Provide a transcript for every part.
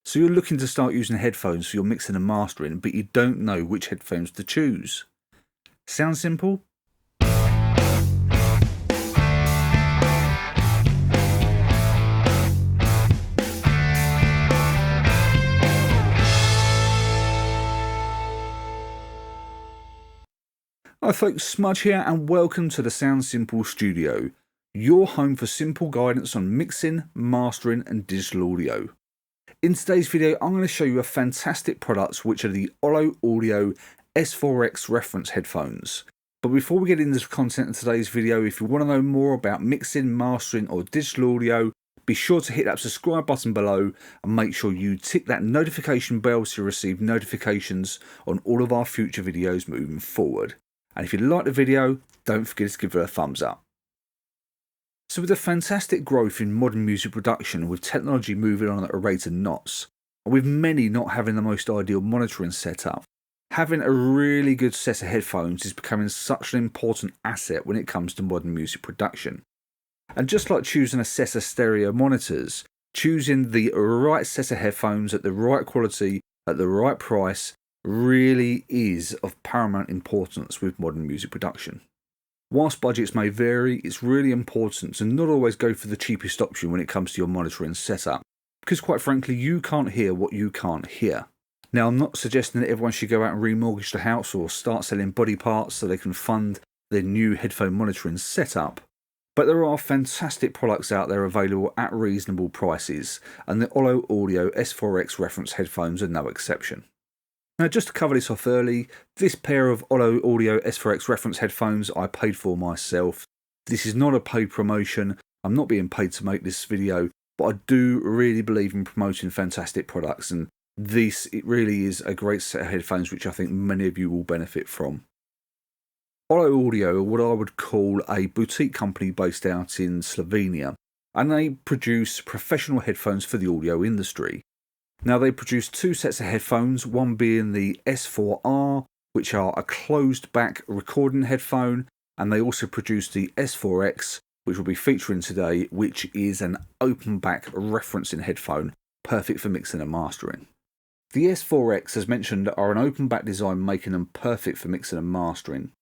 So you're looking to start using headphones for your mixing and mastering, but you don't know which headphones to choose. Sound simple? Hi folks, Smudge here and welcome to the Sound Simple Studio, your home for simple guidance on mixing, mastering and digital audio. In today's video I'm going to show you a fantastic product which are the Ollo Audio S4X reference headphones. But before we get into the content of today's video, if you want to know more about mixing, mastering or digital audio, be sure to hit that subscribe button below and make sure you tick that notification bell to receive notifications on all of our future videos moving forward. And if you like the video, don't forget to give it a thumbs up. So with the fantastic growth in modern music production, with technology moving on at a rate of knots, and with many not having the most ideal monitoring setup, having a really good set of headphones is becoming such an important asset when it comes to modern music production. And just like choosing a set of stereo monitors, choosing the right set of headphones at the right quality, at the right price, really is of paramount importance with modern music production. Whilst budgets may vary, it's really important to not always go for the cheapest option when it comes to your monitoring setup, because quite frankly you can't hear what you can't hear. Now I'm not suggesting that everyone should go out and remortgage the house or start selling body parts so they can fund their new headphone monitoring setup, but there are fantastic products out there available at reasonable prices, and the Ollo Audio S4X reference headphones are no exception. Now just to cover this off early, this pair of Ollo Audio S4X reference headphones I paid for myself. This is not a paid promotion, I'm not being paid to make this video, but I do really believe in promoting fantastic products, and it really is a great set of headphones which I think many of you will benefit from. Ollo Audio are what I would call a boutique company based out in Slovenia, and they produce professional headphones for the audio industry. Now they produce two sets of headphones, one being the S4R, which are a closed back recording headphone, and they also produce the S4X, which we'll be featuring today, which is an open back referencing headphone, perfect for mixing and mastering. The S4X, as mentioned, are an open back design, making them perfect for mixing and mastering.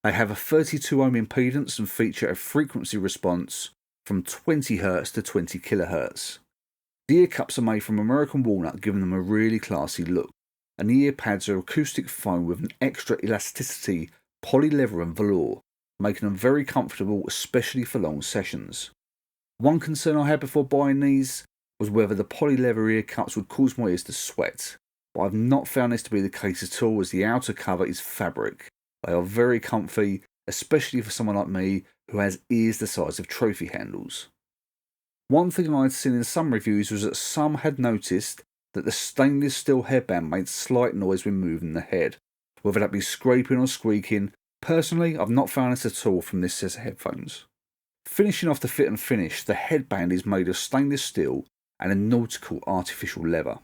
They have a 32 ohm impedance and feature a frequency response from 20 Hz to 20 kHz. The ear cups are made from American walnut, giving them a really classy look, and the ear pads are acoustic foam with an extra elasticity, poly leather and velour, making them very comfortable, especially for long sessions. One concern I had before buying these was whether the poly leather ear cups would cause my ears to sweat, but I've not found this to be the case at all, as the outer cover is fabric. They are very comfy, especially for someone like me who has ears the size of trophy handles. One thing I'd seen in some reviews was that some had noticed that the stainless steel headband made slight noise when moving the head, whether that be scraping or squeaking. Personally, I've not found this at all from this set of headphones. Finishing off the fit and finish, the headband is made of stainless steel and a nautical artificial leather.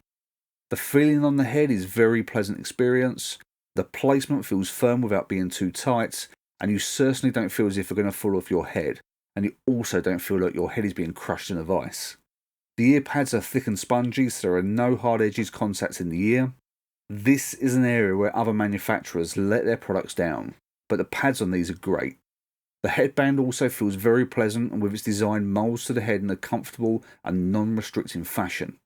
The feeling on the head is very pleasant experience, the placement feels firm without being too tight, and you certainly don't feel as if they're going to fall off your head. And you also don't feel like your head is being crushed in a vice. The ear pads are thick and spongy, so there are no hard edges contacts in the ear. This is an area where other manufacturers let their products down, but the pads on these are great. The headband also feels very pleasant, and with its design molds to the head in a comfortable and non-restricting fashion.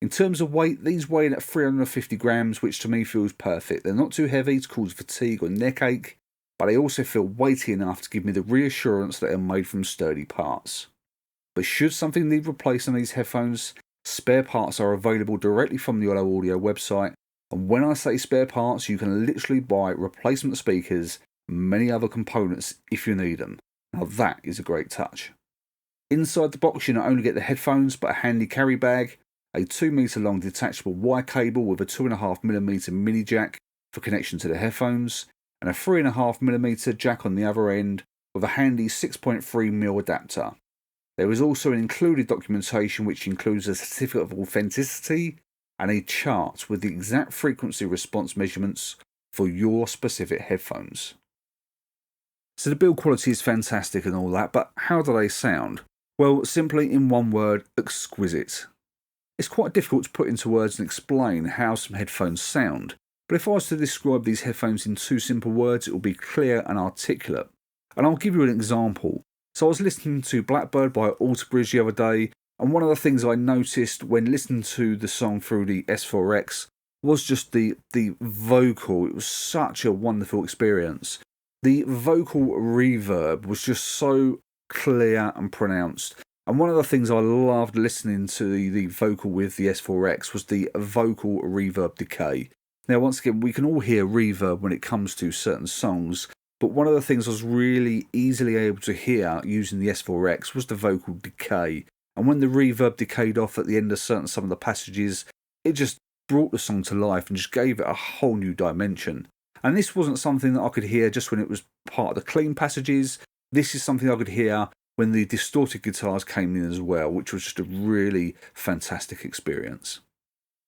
In terms of weight, these weigh in at 350 grams, which to me feels perfect. They're not too heavy to cause fatigue or neck ache, but they also feel weighty enough to give me the reassurance that they're made from sturdy parts. But should something need replaced on these headphones, spare parts are available directly from the Ollo Audio website, and when I say spare parts, you can literally buy replacement speakers and many other components if you need them. Now that is a great touch. Inside the box you not only get the headphones but a handy carry bag, a 2 meter long detachable wire cable with a 2.5mm mini jack for connection to the headphones, and a 3.5mm jack on the other end with a handy 6.3mm adapter. There is also an included documentation which includes a certificate of authenticity and a chart with the exact frequency response measurements for your specific headphones. So the build quality is fantastic and all that, but how do they sound? Well, simply in one word, exquisite. It's quite difficult to put into words and explain how some headphones sound, but if I was to describe these headphones in two simple words, it will be clear and articulate. And I'll give you an example. So I was listening to Blackbird by Ollo the other day, and one of the things I noticed when listening to the song through the S4X was just the vocal. It was such a wonderful experience. The vocal reverb was just so clear and pronounced. And one of the things I loved listening to the vocal with the S4X was the vocal reverb decay. Now, once again, we can all hear reverb when it comes to certain songs, but one of the things I was really easily able to hear using the S4X was the vocal decay. And when the reverb decayed off at the end of some of the passages, it just brought the song to life and just gave it a whole new dimension. And this wasn't something that I could hear just when it was part of the clean passages. This is something I could hear when the distorted guitars came in as well, which was just a really fantastic experience.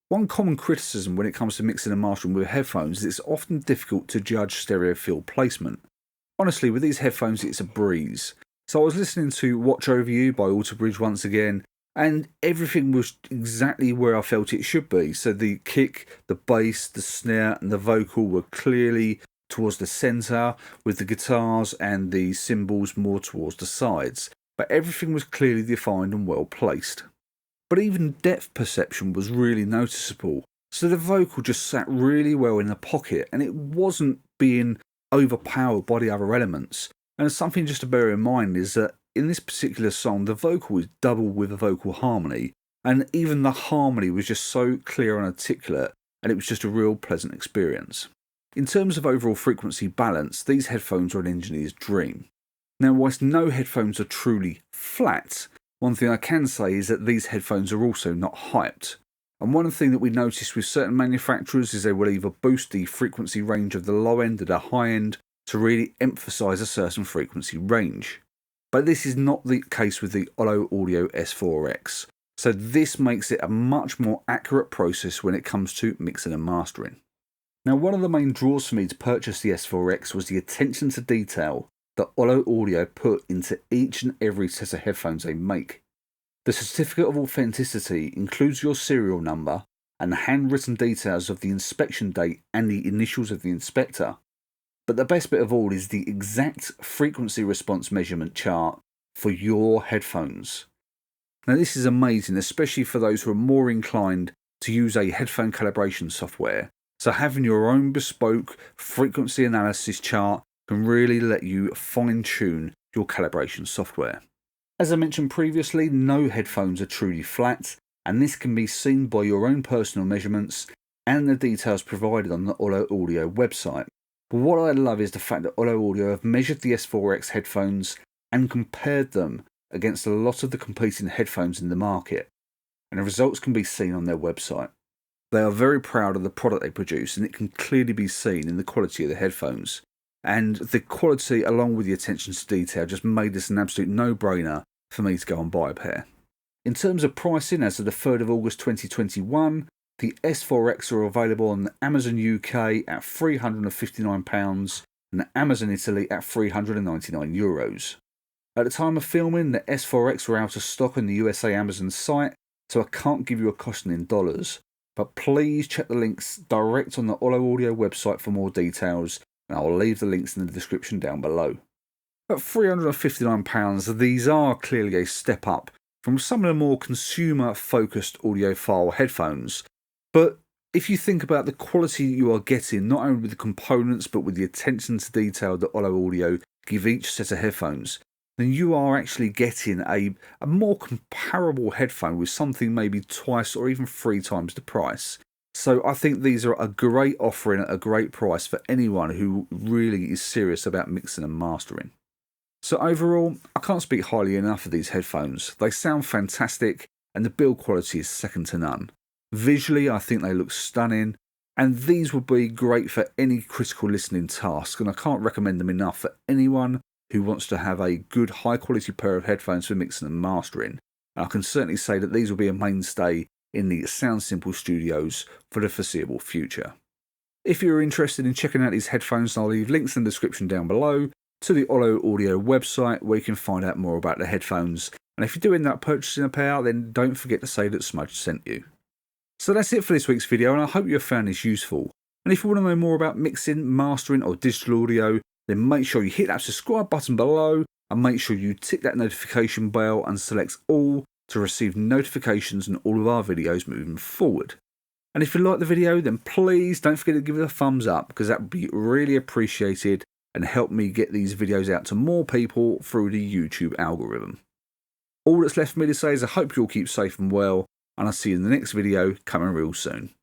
One common criticism when it comes to mixing and mastering with headphones is it's often difficult to judge stereo field placement. Honestly, with these headphones, it's a breeze. So I was listening to Watch Over You by Ollo once again, and everything was exactly where I felt it should be. So the kick, the bass, the snare and the vocal were clearly towards the centre, with the guitars and the cymbals more towards the sides. But everything was clearly defined and well placed. But even depth perception was really noticeable. So the vocal just sat really well in the pocket, and it wasn't being overpowered by the other elements. And something just to bear in mind is that in this particular song, the vocal is doubled with a vocal harmony, and even the harmony was just so clear and articulate, and it was just a real pleasant experience. In terms of overall frequency balance, these headphones are an engineer's dream. Now, whilst no headphones are truly flat, one thing I can say is that these headphones are also not hyped. And one thing that we notice with certain manufacturers is they will either boost the frequency range of the low end or the high end to really emphasise a certain frequency range. But this is not the case with the Ollo Audio S4X. So this makes it a much more accurate process when it comes to mixing and mastering. Now, one of the main draws for me to purchase the S4X was the attention to detail that Ollo Audio put into each and every set of headphones they make. The certificate of authenticity includes your serial number and the handwritten details of the inspection date and the initials of the inspector. But the best bit of all is the exact frequency response measurement chart for your headphones. Now, this is amazing, especially for those who are more inclined to use a headphone calibration software. So having your own bespoke frequency analysis chart can really let you fine-tune your calibration software. As I mentioned previously, no headphones are truly flat, and this can be seen by your own personal measurements and the details provided on the Ollo Audio website. But what I love is the fact that Ollo Audio have measured the S4X headphones and compared them against a lot of the competing headphones in the market, and the results can be seen on their website. They are very proud of the product they produce, and it can clearly be seen in the quality of the headphones. And the quality, along with the attention to detail, just made this an absolute no-brainer for me to go and buy a pair. In terms of pricing, as of the 3rd of August 2021, the S4X are available on Amazon UK at £359 and Amazon Italy at €399. At the time of filming, the S4X were out of stock on the USA Amazon site, so I can't give you a costing in dollars. But please check the links direct on the Ollo Audio website for more details, and I'll leave the links in the description down below. At £359, these are clearly a step up from some of the more consumer-focused audiophile headphones. But if you think about the quality you are getting, not only with the components but with the attention to detail that Ollo Audio give each set of headphones, then you are actually getting a more comparable headphone with something maybe twice or even 3 times the price. So I think these are a great offering at a great price for anyone who really is serious about mixing and mastering. So overall, I can't speak highly enough of these headphones. They sound fantastic and the build quality is second to none. Visually, I think they look stunning, and these would be great for any critical listening task, and I can't recommend them enough for anyone who wants to have a good high quality pair of headphones for mixing and mastering. And I can certainly say that these will be a mainstay in the Sound Simple studios for the foreseeable future. If you're interested in checking out these headphones, I'll leave links in the description down below to the Ollo Audio website where you can find out more about the headphones And if you do end up purchasing a pair, then don't forget to say that Smudge sent you. So that's it for this week's video, and I hope you have found this useful. And if you want to know more about mixing, mastering or digital audio, then make sure you hit that subscribe button below and make sure you tick that notification bell and select all to receive notifications on all of our videos moving forward. And if you like the video, then please don't forget to give it a thumbs up, because that would be really appreciated and help me get these videos out to more people through the YouTube algorithm. All that's left for me to say is I hope you all keep safe and well, and I'll see you in the next video coming real soon.